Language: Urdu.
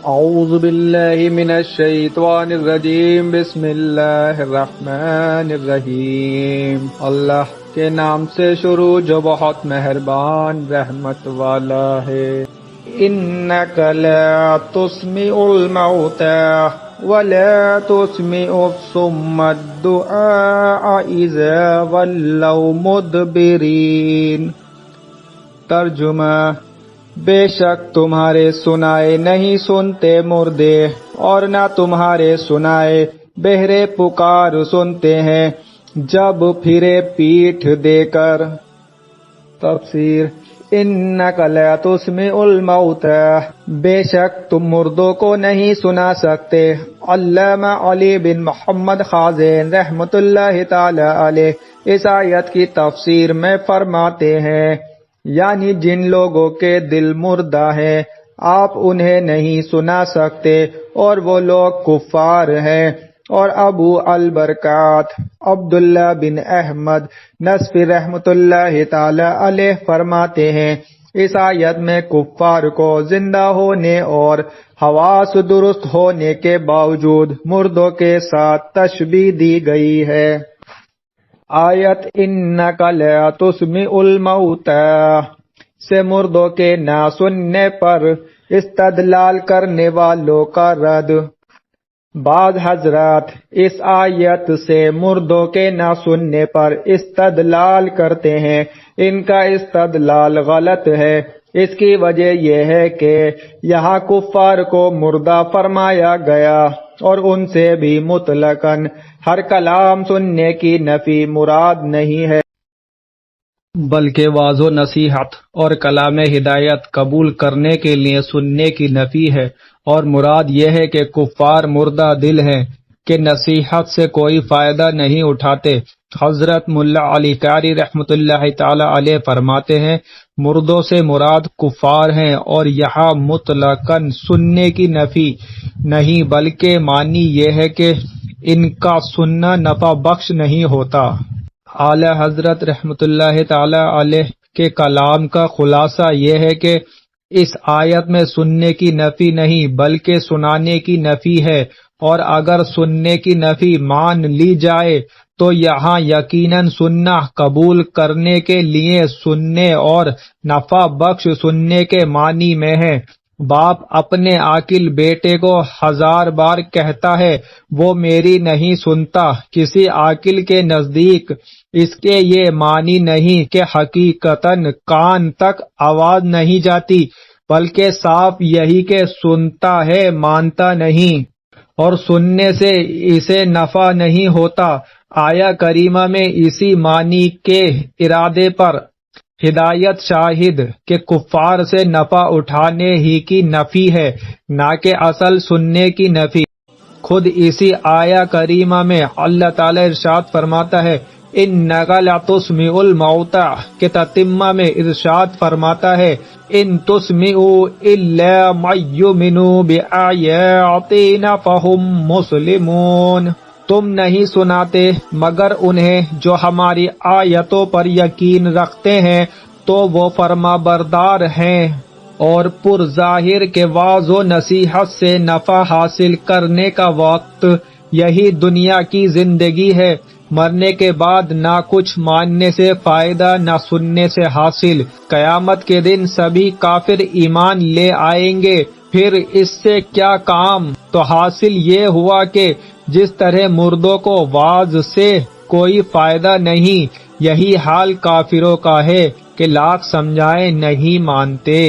اعوذ باللہ من الشیطان الرجیم بسم اللہ الرحمن الرحیم۔ اللہ کے نام سے شروع جو بہت مہربان رحمت والا ہے۔ انک لا تسمع الموتى ولا تسمع الصم الدعاء اذا ولوا مدبرین۔ ترجمہ: بے شک تمہارے سنائے نہیں سنتے مردے، اور نہ تمہارے سنائے بہرے پکار سنتے ہیں جب پھرے پیٹھ دے کر۔ تفسیر: انک لا تسمع الموتى، بے شک تم مردوں کو نہیں سنا سکتے۔ علامہ علی بن محمد خازن رحمۃ اللہ تعالی علیہ اس آیت کی تفسیر میں فرماتے ہیں، یعنی جن لوگوں کے دل مردہ ہیں آپ انہیں نہیں سنا سکتے، اور وہ لوگ کفار ہیں۔ اور ابو البرکات عبداللہ بن احمد نصفی رحمۃ اللہ تعالی علیہ فرماتے ہیں، اس آیت میں کفار کو زندہ ہونے اور حواس درست ہونے کے باوجود مردوں کے ساتھ تشبیہ دی گئی ہے۔ آیت انک لا تسمع الموتى سے مردوں کے نہ سننے پر استدلال کرنے والوں کا رد۔ بعض حضرات اس آیت سے مردوں کے نہ سننے پر استدلال کرتے ہیں، ان کا استدلال غلط ہے۔ اس کی وجہ یہ ہے کہ یہاں کفار کو مردہ فرمایا گیا، اور ان سے بھی مطلقاً ہر کلام سننے کی نفی مراد نہیں ہے، بلکہ واعظ و نصیحت اور کلام ہدایت قبول کرنے کے لیے سننے کی نفی ہے۔ اور مراد یہ ہے کہ کفار مردہ دل ہیں کہ نصیحت سے کوئی فائدہ نہیں اٹھاتے۔ حضرت ملا علی قاری رحمۃ اللہ تعالی علیہ فرماتے ہیں، مردوں سے مراد کفار ہیں، اور یہاں مطلقاً سننے کی نفی نہیں، بلکہ معنی یہ ہے کہ ان کا سننا نفع بخش نہیں ہوتا۔ اعلی حضرت رحمۃ اللہ تعالی علیہ کے کلام کا خلاصہ یہ ہے کہ اس آیت میں سننے کی نفی نہیں بلکہ سنانے کی نفی ہے، اور اگر سننے کی نفی مان لی جائے تو یہاں یقیناً سننا قبول کرنے کے لیے سننے اور نفع بخش سننے کے معنی میں ہے۔ باپ اپنے عاقل بیٹے کو 1000 بار کہتا ہے وہ میری نہیں سنتا، کسی عاقل کے نزدیک اس کے یہ معنی نہیں کہ حقیقتاً کان تک آواز نہیں جاتی، بلکہ صاف یہی کہ سنتا ہے مانتا نہیں، اور سننے سے اسے نفع نہیں ہوتا۔ آیا کریمہ میں اسی معنی کے ارادے پر ہدایت شاہد کہ کفار سے نفع اٹھانے ہی کی نفی ہے، نہ کہ اصل سننے کی نفی۔ خود اسی آیا کریمہ میں اللہ تعالی ارشاد فرماتا ہے، انک لا تسمع الموتى کے تتمہ میں ارشاد فرماتا ہے، ان تسمع الا من یؤمن بآیاتنا فهم مسلمون۔ تم نہیں سناتے مگر انہیں جو ہماری آیتوں پر یقین رکھتے ہیں تو وہ فرما بردار ہیں۔ اور پرظاہر کے واعظ و نصیحت سے نفع حاصل کرنے کا وقت یہی دنیا کی زندگی ہے، مرنے کے بعد نہ کچھ ماننے سے فائدہ نہ سننے سے حاصل۔ قیامت کے دن سبھی کافر ایمان لے آئیں گے، پھر اس سے کیا کام؟ تو حاصل یہ ہوا کہ جس طرح مردوں کو واعظ سے کوئی فائدہ نہیں، یہی حال کافروں کا ہے کہ لاکھ سمجھائیں نہیں مانتے۔